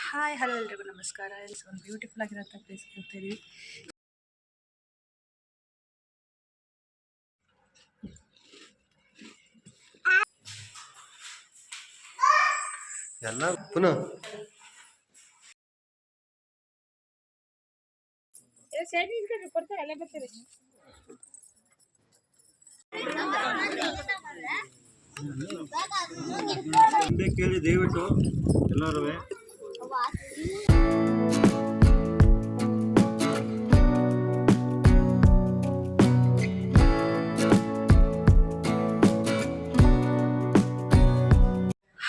Hi hello ಎಲ್ರಿಗೂ ನಮಸ್ಕಾರ. ಇಲ್ಲಿ ಒಂದು ಬ್ಯೂಟಿಫುಲ್ ಆಗಿರೋಂಥ ಪ್ಲೇಸ್ ಹೋಗ್ತಾ ಇದೀವಿ. ಎಲ್ಲ ಪುನಃ ಕೇಳಿ ದಯವಿಟ್ಟು ಎಲ್ಲರೂ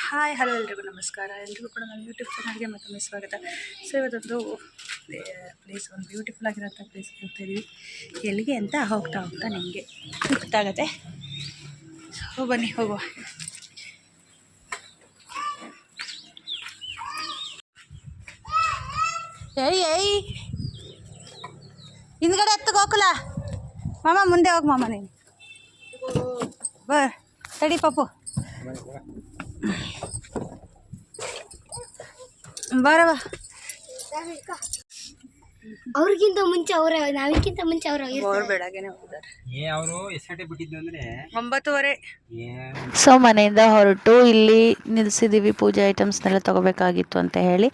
ಹಾಯ್ ಹಲೋ ಎಲ್ರಿಗೂ ನಮಸ್ಕಾರ. ಎಲ್ರಿಗೂ ಕೂಡ ನನ್ನ ಯೂಟ್ಯೂಬ್ ಚಾನಲ್ಗೆ ಮತ್ತೊಮ್ಮೆ ಸ್ವಾಗತ. ಸೊ ಇವತ್ತೊಂದು ಪ್ಲೇಸ್ ಒಂದು ಬ್ಯೂಟಿಫುಲ್ ಆಗಿರೋಂಥ ಪ್ಲೇಸ್ ಹೋಗ್ತಾ ಇದೀವಿ. ಎಲ್ಲಿಗೆ ಅಂತ ಹೋಗ್ತಾ ನಿಮಗೆ ಗೊತ್ತಾಗತ್ತೆ. ಸೊ ಬನ್ನಿ ಹೋಗುವ. ಏಯ್ ಹಿಂದ್ಗಡೆ ಹತ್ತು ಗೋಕುಲ ಮಾಮ, ಮುಂದೆ ಹೋಗಿ ಮಾಮ, ನೀನು ತಡಿ ಪಾಪು, ಬರವ. ಅವ್ರಿಗಿಂತ ಮುಂಚೆ ನಾವಿಗಿಂತ ಮುಂಚೆ ಅವ್ರು ಬೆಳಗ್ಗೆನೆ ಹೋಗಿದ್ದಾರೆ. ಅವರು ಎಷ್ಟೇ ಬಿಟ್ಟಿದ್ದು ಅಂದರೆ 9:30. ಸೊ ಮನೆಯಿಂದ ಹೊರಟು ಇಲ್ಲಿ ನಿಲ್ಲಿಸಿದ್ದೀವಿ. ಪೂಜೆ ಐಟಮ್ಸ್ನೆಲ್ಲ ತೊಗೋಬೇಕಾಗಿತ್ತು ಅಂತ ಹೇಳಿ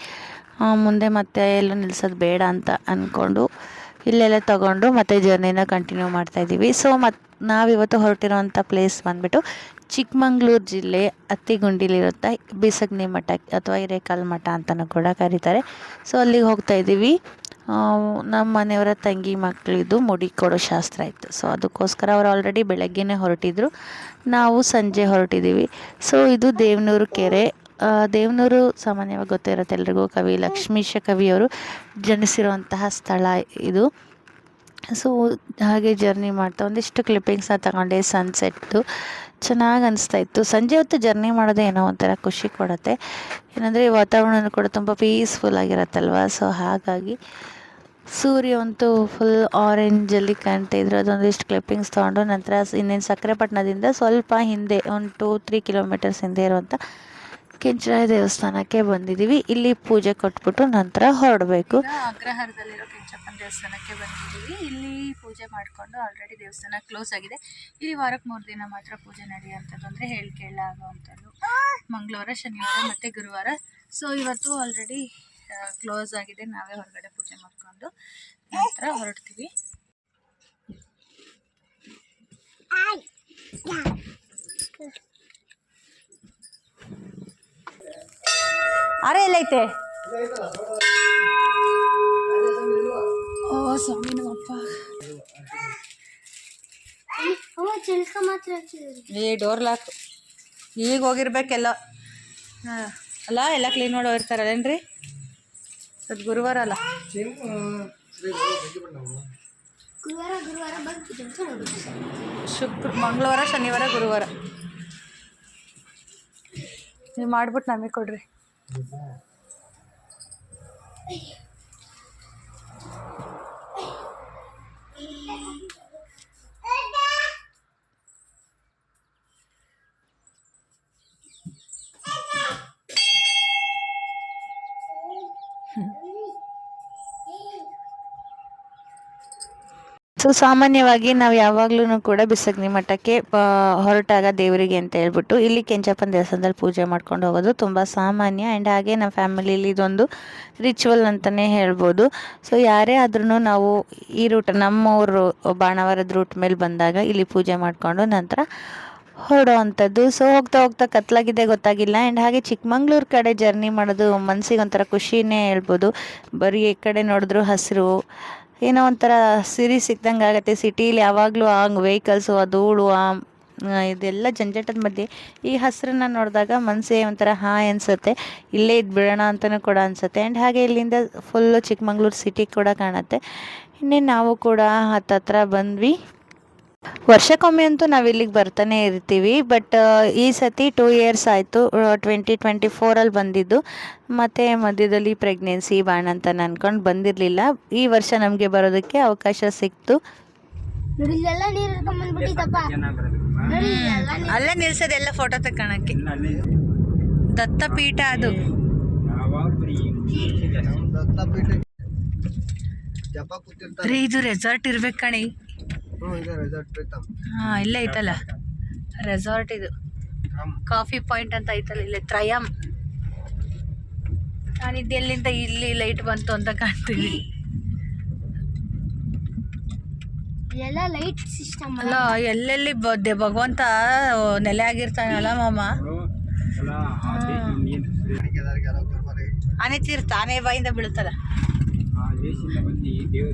ಮುಂದೆ ಮತ್ತೆ ಎಲ್ಲೂ ನಿಲ್ಸೋದು ಬೇಡ ಅಂತ ಅಂದ್ಕೊಂಡು ಇಲ್ಲೆಲ್ಲ ತೊಗೊಂಡು ಮತ್ತೆ ಜರ್ನಿನ ಕಂಟಿನ್ಯೂ ಮಾಡ್ತಾಯಿದ್ದೀವಿ. ಸೊ ನಾವಿವತ್ತು ಹೊರಟಿರೋವಂಥ ಪ್ಲೇಸ್ ಬಂದುಬಿಟ್ಟು ಚಿಕ್ಕಮಂಗ್ಳೂರು ಜಿಲ್ಲೆ ಅತ್ತಿಗುಂಡಿಲಿರುತ್ತಾ ಬೀಸಗ್ನಿ ಮಠ ಅಥವಾ ಹಿರೇಕಾಲ್ ಮಠ ಅಂತಲೂ ಕೂಡ ಕರೀತಾರೆ. ಸೊ ಅಲ್ಲಿಗೆ ಹೋಗ್ತಾಯಿದ್ದೀವಿ. ನಮ್ಮ ಮನೆಯವರ ತಂಗಿ ಮಕ್ಕಳಿದ್ದು ಮುಡಿ ಕೊಡೋ ಶಾಸ್ತ್ರ ಇತ್ತು. ಸೊ ಅದಕ್ಕೋಸ್ಕರ ಅವರು ಆಲ್ರೆಡಿ ಬೆಳಗ್ಗೆನೇ ಹೊರಟಿದ್ರು, ನಾವು ಸಂಜೆ ಹೊರಟಿದ್ದೀವಿ. ಸೊ ಇದು ದೇವನೂರು ಕೆರೆ. ದೇವನೂರು ಸಾಮಾನ್ಯವಾಗಿ ಗೊತ್ತಿರುತ್ತೆ ಎಲ್ರಿಗೂ. ಕವಿ ಲಕ್ಷ್ಮೀಶ ಕವಿಯವರು ಜನಿಸಿರುವಂತಹ ಸ್ಥಳ ಇದು. ಸೊ ಹಾಗೆ ಜರ್ನಿ ಮಾಡ್ತಾ ಒಂದಿಷ್ಟು ಕ್ಲಿಪ್ಪಿಂಗ್ಸ್ನ ತಗೊಂಡೆ. ಸನ್ಸೆಟ್ಟು ಚೆನ್ನಾಗಿ ಅನಿಸ್ತಾಯಿತ್ತು. ಸಂಜೆ ಹೊತ್ತು ಜರ್ನಿ ಮಾಡೋದೇ ಏನೋ ಒಂಥರ ಖುಷಿ ಕೊಡುತ್ತೆ. ಏನಂದರೆ ವಾತಾವರಣ ಕೂಡ ತುಂಬ ಪೀಸ್ಫುಲ್ ಆಗಿರತ್ತಲ್ವ. ಸೊ ಹಾಗಾಗಿ ಸೂರ್ಯ ಅಂತೂ ಫುಲ್ ಆರೆಂಜಲ್ಲಿ ಕಾಣ್ತಾ ಇದ್ರು. ಅದೊಂದಿಷ್ಟು ಕ್ಲಿಪ್ಪಿಂಗ್ಸ್ ತೊಗೊಂಡು ನಂತರ ಇನ್ನೇನು ಸಕ್ಕರೆಪಟ್ಟಣದಿಂದ ಸ್ವಲ್ಪ ಹಿಂದೆ ಒಂದು 2-3 ಕಿಲೋಮೀಟರ್ಸ್ ಹಿಂದೆ ಇರುವಂಥ ಕೆಂಚರಾಯ ದೇವಸ್ಥಾನಕ್ಕೆ ಬಂದಿದ್ದೀವಿ. ಇಲ್ಲಿ ಪೂಜೆ ಕೊಟ್ಬಿಟ್ಟು ನಂತರ ಹೊರಡಬೇಕು. ಅಗ್ರಹಾರದಲ್ಲಿರೋ ಕೆಂಚಪ್ಪನ ದೇವಸ್ಥಾನಕ್ಕೆ ಬಂದಿದ್ದೀವಿ. ಇಲ್ಲಿ ಪೂಜೆ ಮಾಡಿಕೊಂಡು ಆಲ್ರೆಡಿ ದೇವಸ್ಥಾನ ಕ್ಲೋಸ್ ಆಗಿದೆ. ಇಲ್ಲಿ ವಾರಕ್ಕೆ 3 ದಿನ ಮಾತ್ರ ಪೂಜೆ ನಡೆಯುವಂಥದ್ದು, ಅಂದರೆ ಕೇಳಾಗುವಂಥದ್ದು ಮಂಗಳವಾರ, ಶನಿವಾರ ಮತ್ತು ಗುರುವಾರ. ಸೊ ಇವತ್ತು ಆಲ್ರೆಡಿ ಕ್ಲೋಸ್ ಆಗಿದೆ. ನಾವೇ ಹೊರಗಡೆ ಪೂಜೆ ಮಾಡಿಕೊಂಡು ನಂತರ ಹೊರಡ್ತೀವಿ. ಅರೆ ಎಲ್ಲೈತೆ? ಓ ಸ್ವಾಮಿ ನಮ್ಮಪ್ಪ. ಈ ಡೋರ್ ಲಾಕ್ ಈಗ ಹೋಗಿರ್ಬೇಕೆಲ್ಲ. ಅಲ್ಲ ಎಲ್ಲ ಕ್ಲೀನ್ ಮಾಡಿ ಹೋಗಿರ್ತಾರಲ್ಲೇನ್ರಿ? ಅದು ಗುರುವಾರ ಅಲ್ಲ, ಮಂಗಳವಾರ, ಶನಿವಾರ, ಗುರುವಾರ. ನೀವು ಮಾಡ್ಬಿಟ್ಟು ನಮಗೆ ಕೊಡ್ರಿ. ಸೊ ಸಾಮಾನ್ಯವಾಗಿ ನಾವು ಯಾವಾಗ್ಲೂ ಕೂಡ ಬಿಸಗ್ನಿ ಮಠಕ್ಕೆ ಹೊರಟಾಗ ದೇವರಿಗೆ ಅಂತ ಹೇಳ್ಬಿಟ್ಟು ಇಲ್ಲಿ ಕೆಂಚಪ್ಪನ ದೇವಸ್ಥಾನದಲ್ಲಿ ಪೂಜೆ ಮಾಡ್ಕೊಂಡು ಹೋಗೋದು ತುಂಬ ಸಾಮಾನ್ಯ. ಆ್ಯಂಡ್ ಹಾಗೆ ನಮ್ಮ ಫ್ಯಾಮಿಲಿಯಲ್ಲಿ ಇದೊಂದು ರಿಚುವಲ್ ಅಂತಲೇ ಹೇಳ್ಬೋದು. ಸೊ ಯಾರೇ ಆದ್ರೂ ನಾವು ಈ ರೂಟ್, ನಮ್ಮೂರು ಬಾಣಾವರದ ರೂಟ್ ಮೇಲೆ ಬಂದಾಗ ಇಲ್ಲಿ ಪೂಜೆ ಮಾಡಿಕೊಂಡು ನಂತರ ಹೊರಡೋ ಅಂಥದ್ದು. ಸೊ ಹೋಗ್ತಾ ಕತ್ಲಾಗಿದೆ ಗೊತ್ತಾಗಿಲ್ಲ. ಆ್ಯಂಡ್ ಹಾಗೆ ಚಿಕ್ಕಮಂಗ್ಳೂರು ಕಡೆ ಜರ್ನಿ ಮಾಡೋದು ಮನಸ್ಸಿಗೆ ಒಂಥರ ಖುಷಿನೇ ಹೇಳ್ಬೋದು. ಬರೀ ಈ ಕಡೆ ನೋಡಿದ್ರು ಹಸಿರು, ಏನೋ ಒಂಥರ ಸಿರಿ ಸಿಕ್ದಂಗೆ ಆಗುತ್ತೆ. ಸಿಟೀಲಿ ಯಾವಾಗಲೂ ವೆಹಿಕಲ್ಸು, ಆ ಧೂಳು, ಇದೆಲ್ಲ ಜಂಜಾಟದ ಮಧ್ಯೆ ಈ ಹಸಿರನ್ನ ನೋಡಿದಾಗ ಮನಸ್ಸೇ ಒಂಥರ ಹಾಯ್ ಅನಿಸುತ್ತೆ. ಇಲ್ಲೇ ಬಿಡೋಣ ಅಂತಲೂ ಕೂಡ ಅನಿಸುತ್ತೆ. ಆ್ಯಂಡ್ ಹಾಗೆ ಇಲ್ಲಿಂದ ಫುಲ್ಲು ಚಿಕ್ಕಮಂಗ್ಳೂರು ಸಿಟಿ ಕೂಡ ಕಾಣುತ್ತೆ. ಇನ್ನೇನು ನಾವು ಕೂಡ ಹತ್ತತ್ರ ಬಂದ್ವಿ. ವರ್ಷಕ್ಕೊಮ್ಮೆ ಅಂತೂ ನಾವು ಇಲ್ಲಿಗೆ ಬರ್ತಾನೆ ಇರ್ತೀವಿ. ಬಟ್ ಈ ಸತಿ 2 years ಆಯಿತು. 2024 ಬಂದಿದ್ದು. ಮತ್ತು ಮಧ್ಯದಲ್ಲಿ ಪ್ರೆಗ್ನೆನ್ಸಿ ಬಾಣ ಅಂತ ಅಂದ್ಕೊಂಡು ಬಂದಿರಲಿಲ್ಲ. ಈ ವರ್ಷ ನಮಗೆ ಬರೋದಕ್ಕೆ ಅವಕಾಶ ಸಿಕ್ತು. ಅಲ್ಲೇ ನಿಲ್ಸೋದೆಲ್ಲ ಫೋಟೋ ತಗೊಳಕ್ಕೆ. ದತ್ತಪೀಠ ಅದು. ನಮ್ಗೆ ಜಪ ಕೂತಿರ್ತಾರೆ. ರೀ ಇದು ರೆಸಾರ್ಟ್ ಇರ್ಬೇಕು ಕಣಿ. ಇದೆ ರೆಸಾರ್ಟ್ ಪ್ರೀತಮ್. ಹಾ ಇಲ್ಲೇ ಐತಲ್ಲ ರೆಸಾರ್ಟ್ ಇದು. ಕಾಫಿ ಪಾಯಿಂಟ್ ಅಂತ ಐತಲ್ಲ ಇಲ್ಲೇ ತ್ರಯಂ. ನಾನಿದ್ದು ಎಲ್ಲಿಂದ ಇಲ್ಲಿ ಲೈಟ್ ಬಂತು ಅಂತ ಕಾಣ್ತೀವಿ. ಎಲ್ಲ ಲೈಟ್ ಸಿಸ್ಟಮ್ ಅಲ್ಲ ಎಲ್ಲೆಲ್ಲಿ ಭಗವಂತ ನೆಲೆ ಆಗಿರ್ತಾನಲ್ಲ ಮಾಮ. ಆನೆ ತೀರ್ಥ ಆನೆ ಬಾಯಿಂದ ಬೀಳ್ತದ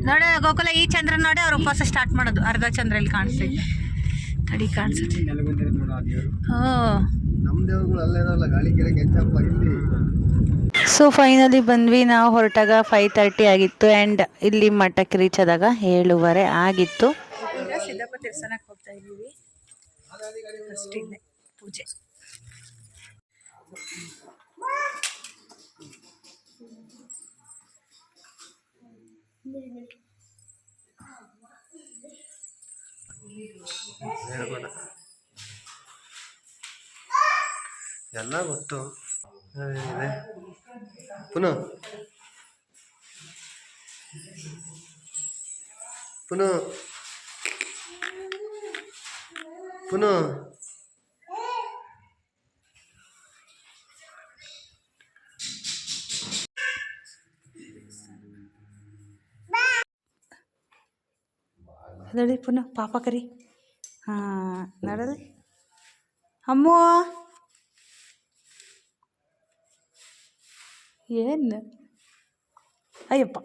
ನೋಡ ಗೋಕುಲ. ಈ ಚಂದ್ರ ನೋಡಿ ಅವ್ರ ಉಪವಾಸ ಸ್ಟಾರ್ಟ್ ಮಾಡೋದು. ಅರ್ಧ ಚಂದ್ರ ಇಲ್ಲಿ ಕಾಣಿಸ್ತೈತೆ ತಡಿ ಕಾಣಿಸುತ್ತೆ. ನಮ್ಮ ದೇವ್ರುಗಳು ಅಲ್ಲೇ ಇರೋಲ್ಲ, ಗಾಳಿ ಕೆರೆ ಕೆಂಚಪ್ಪ ಇಲ್ಲಿ. ಸೊ ಫೈನಲಿ ಬಂದ್ವಿ. ನಾವು ಹೊರಟಾಗ 5:30 ಆಗಿತ್ತು ಆ್ಯಂಡ್ ಇಲ್ಲಿ ಮಠಕ್ಕೆ ರೀಚ್ ಆದಾಗ 7:15 ಆಗಿತ್ತು. ಈಗ ಸಿದ್ದಪ್ಪ ದೇವಸ್ಥಾನಕ್ಕೆ ಹೋಗ್ತಾ ಇದ್ದೀವಿ. ಫಸ್ಟ್ ಇಲ್ಲೇ ಪೂಜೆ. ಎಲ್ಲ ಗೊತ್ತು. ಇದೆ ಪುನಃ ಪುನಃ ಪುನಃ ನೋಡಿ ಪುನಃ ಪಾಪ ಕರಿ. ಹಾಂ ನಡಲಿ ಅಮ್ಮೋ ಏನು ಅಯ್ಯಪ್ಪ.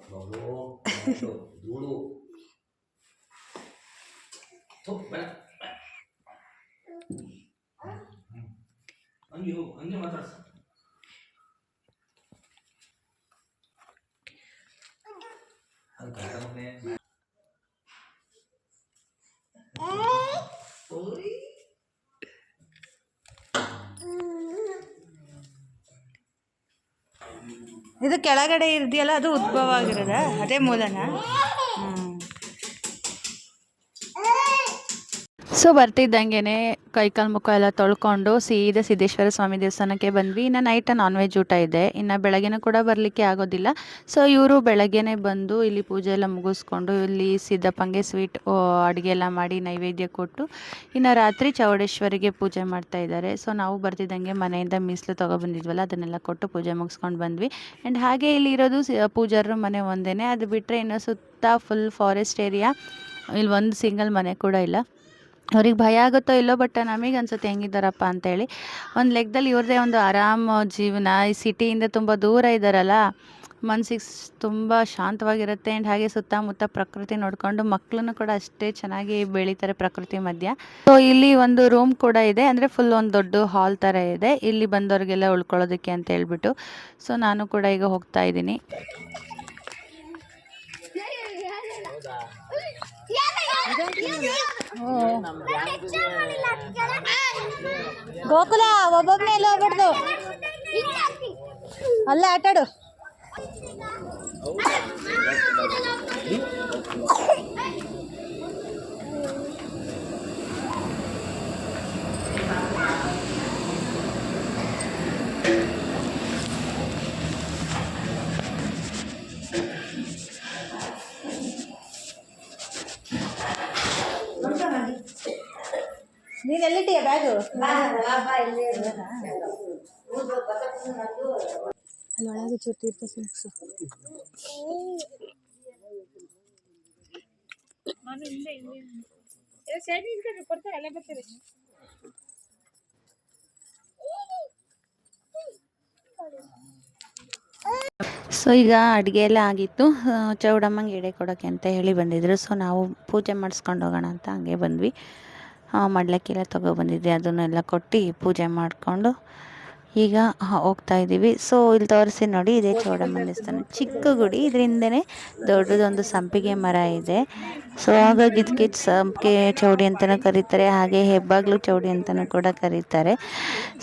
ಇದು ಕೆಳಗಡೆ ಇದೆಯಲ್ಲ ಅದು ಉದ್ಭವ ಆಗಿರೋದ ಅದೇ ಮೂಲನ. ಸೊ ಬರ್ತಿದ್ದಂಗೆ ಕೈಕಾಲು ಮುಖ ಎಲ್ಲ ತೊಳ್ಕೊಂಡು ಸೀದಾ ಸಿದ್ದೇಶ್ವರ ಸ್ವಾಮಿ ದೇವಸ್ಥಾನಕ್ಕೆ ಬಂದ್ವಿ. ಇನ್ನು ನೈಟ್ ನಾನ್ ವೆಜ್ ಊಟ ಇದೆ. ಇನ್ನು ಬೆಳಗ್ಗೆನೂ ಕೂಡ ಬರಲಿಕ್ಕೆ ಆಗೋದಿಲ್ಲ. ಸೊ ಇವರು ಬೆಳಗ್ಗೆನೇ ಬಂದು ಇಲ್ಲಿ ಪೂಜೆ ಎಲ್ಲ ಮುಗಿಸ್ಕೊಂಡು ಇಲ್ಲಿ ಸಿದ್ದಪ್ಪಂಗೆ ಸ್ವೀಟ್ ಅಡುಗೆ ಎಲ್ಲ ಮಾಡಿ ನೈವೇದ್ಯ ಕೊಟ್ಟು ಇನ್ನು ರಾತ್ರಿ ಚೌಡೇಶ್ವರಿಗೆ ಪೂಜೆ ಮಾಡ್ತಾ ಇದ್ದಾರೆ. ಸೊ ನಾವು ಬರ್ತಿದ್ದಂಗೆ ಮನೆಯಿಂದ ಮೀಸಲು ತೊಗೊಬಂದಿದ್ವಲ್ಲ ಅದನ್ನೆಲ್ಲ ಕೊಟ್ಟು ಪೂಜೆ ಮುಗಿಸ್ಕೊಂಡು ಬಂದ್ವಿ. ಆ್ಯಂಡ್ ಹಾಗೆ ಇಲ್ಲಿ ಇರೋದು ಪೂಜಾರರ ಮನೆ ಒಂದೇ. ಅದು ಬಿಟ್ಟರೆ ಇನ್ನು ಸುತ್ತ ಫುಲ್ ಫಾರೆಸ್ಟ್ ಏರಿಯಾ. ಇಲ್ಲಿ ಒಂದು ಸಿಂಗಲ್ ಮನೆ ಕೂಡ ಇಲ್ಲ. ಅವ್ರಿಗೆ ಭಯ ಆಗುತ್ತೋ ಇಲ್ಲೋ, ಬಟ್ ನಮಗೆ ಅನ್ಸುತ್ತೆ ಹೆಂಗಿದ್ದಾರಪ್ಪ ಅಂತೇಳಿ. ಒಂದು ಲೆಕ್ಕದಲ್ಲಿ ಇವ್ರದ್ದೇ ಒಂದು ಆರಾಮ ಜೀವನ. ಈ ಸಿಟಿಯಿಂದ ತುಂಬ ದೂರ ಇದ್ದಾರಲ್ಲ, ಮನಸ್ಸಿಗೆ ತುಂಬ ಶಾಂತವಾಗಿರುತ್ತೆ. ಆ್ಯಂಡ್ ಹಾಗೆ ಸುತ್ತಮುತ್ತ ಪ್ರಕೃತಿ ನೋಡಿಕೊಂಡು ಮಕ್ಕಳನ್ನು ಕೂಡ ಅಷ್ಟೇ ಚೆನ್ನಾಗಿ ಬೆಳೀತಾರೆ ಪ್ರಕೃತಿ ಮಧ್ಯ. ಸೊ ಇಲ್ಲಿ ಒಂದು ರೂಮ್ ಕೂಡ ಇದೆ, ಅಂದರೆ ಫುಲ್ ಒಂದು ದೊಡ್ಡ ಹಾಲ್ ಥರ ಇದೆ ಇಲ್ಲಿ ಬಂದವ್ರಿಗೆಲ್ಲ ಉಳ್ಕೊಳ್ಳೋದಕ್ಕೆ ಅಂತ ಹೇಳ್ಬಿಟ್ಟು. ಸೊ ನಾನು ಕೂಡ ಈಗ ಹೋಗ್ತಾ ಇದ್ದೀನಿ. ಗೋಕುಲ ಒಬ್ಬೊಬ್ಬನೇ ಎಲ್ಲ ಹೋಗ್ಬಿಡ್ದು ಅಲ್ಲೇ ಆಟಾಡು. ನೀನು ಎಲ್ಲಿಟ್ಟಿಯ ಬ್ಯಾಗು? ಅಲ್ಲೊಳಗೆ ಚುಟ್ಟಿರ್ತ ಸಿಕ್ಸು. ಸೊ ಈಗ ಅಡುಗೆ ಎಲ್ಲ ಆಗಿತ್ತು. ಚೌಡಮ್ಮಂಗೆ ಎಡೆ ಕೊಡೋಕ್ಕೆ ಅಂತ ಹೇಳಿ ಬಂದಿದ್ರು. ಸೊ ನಾವು ಪೂಜೆ ಮಾಡಿಸ್ಕೊಂಡು ಹೋಗೋಣ ಅಂತ ಹಂಗೆ ಬಂದ್ವಿ. ಮಡ್ಲಕ್ಕೆಲ್ಲ ತೊಗೊಬಂದಿದ್ದೆ, ಅದನ್ನೆಲ್ಲ ಕೊಟ್ಟು ಪೂಜೆ ಮಾಡಿಕೊಂಡು ಈಗ ಹೋಗ್ತಾ ಇದ್ದೀವಿ. ಸೊ ಇಲ್ಲಿ ತೋರಿಸಿ ನೋಡಿ, ಇದೇ ಚೌಡಮ್ಮ ದೇವಸ್ಥಾನ. ಚಿಕ್ಕ ಗುಡಿ, ಇದರಿಂದನೇ ದೊಡ್ಡದೊಂದು ಸಂಪಿಗೆ ಮರ ಇದೆ. ಸೊ ಹಾಗಾಗಿ ಇದಕ್ಕೆ ಸಂಪಿಗೆ ಚೌಡಿ ಅಂತಲೂ ಕರೀತಾರೆ, ಹಾಗೆ ಹೆಬ್ಬಾಗ್ಲು ಚೌಡಿ ಅಂತಲೂ ಕೂಡ ಕರೀತಾರೆ.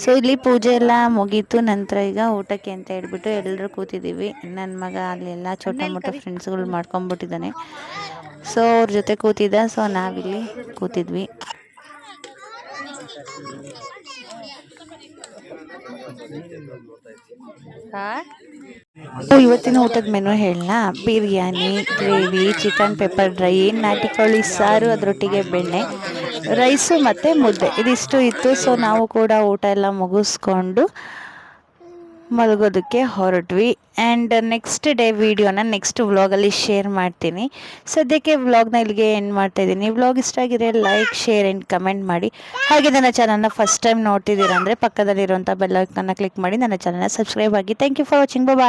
ಸೊ ಇಲ್ಲಿ ಪೂಜೆ ಎಲ್ಲ ಮುಗೀತು. ನಂತರ ಈಗ ಊಟಕ್ಕೆ ಅಂತ ಹೇಳ್ಬಿಟ್ಟು ಎಲ್ಲರೂ ಕೂತಿದ್ದೀವಿ. ನನ್ನ ಮಗ ಅಲ್ಲೆಲ್ಲ ಚೋಟ ಮೋಟ ಫ್ರೆಂಡ್ಸ್ಗಳು ಮಾಡ್ಕೊಂಬಿಟ್ಟಿದ್ದಾನೆ. ಸೊ ಅವ್ರ ಜೊತೆ ಕೂತಿದ್ದ. ಸೊ ನಾವಿಲ್ಲಿ ಕೂತಿದ್ವಿ. ಹಾಂ ಇವತ್ತಿನ ಊಟದ ಮೆನು ಹೇಳೋಣ. Biryani, gravy, chicken pepper dry, ನಾಟಿ ಕೋಳಿ ಸಾರು, ಅದರೊಟ್ಟಿಗೆ ಬೆಣ್ಣೆ, ರೈಸು ಮತ್ತು ಮುದ್ದೆ ಇದಿಷ್ಟು ಇತ್ತು. ಸೊ ನಾವು ಕೂಡ ಊಟ ಎಲ್ಲ ಮುಗಿಸ್ಕೊಂಡು ಮಲಗೋದಕ್ಕೆ ಹೊರಟ್ವಿ. ಆ್ಯಂಡ್ ನೆಕ್ಸ್ಟ್ ಡೇ ವೀಡಿಯೋನ ನೆಕ್ಸ್ಟ್ ವ್ಲಾಗಲ್ಲಿ ಶೇರ್ ಮಾಡ್ತೀನಿ. ಸದ್ಯಕ್ಕೆ ವ್ಲಾಗ್ನ ಇಲ್ಲಿಗೆ ಎಂಡ್ ಮಾಡ್ತಾಯಿದ್ದೀನಿ. ವ್ಲಾಗ್ ಇಷ್ಟ ಆಗಿದ್ರೆ ಲೈಕ್, ಶೇರ್ ಆ್ಯಂಡ್ ಕಮೆಂಟ್ ಮಾಡಿ. ಹಾಗೆ ನನ್ನ ಚಾನಲ್ನ ಫಸ್ಟ್ ಟೈಮ್ ನೋಡ್ತಿದ್ದೀರಾ ಅಂದರೆ ಪಕ್ಕದಲ್ಲಿರುವಂಥ ಬೆಲ್ ಐಕನ್ನ ಕ್ಲಿಕ್ ಮಾಡಿ ನನ್ನ ಚಾನಲ್ನ ಸಬ್ಸ್ಕ್ರೈಬ್ ಆಗಿ. Thank you for watching. Bye.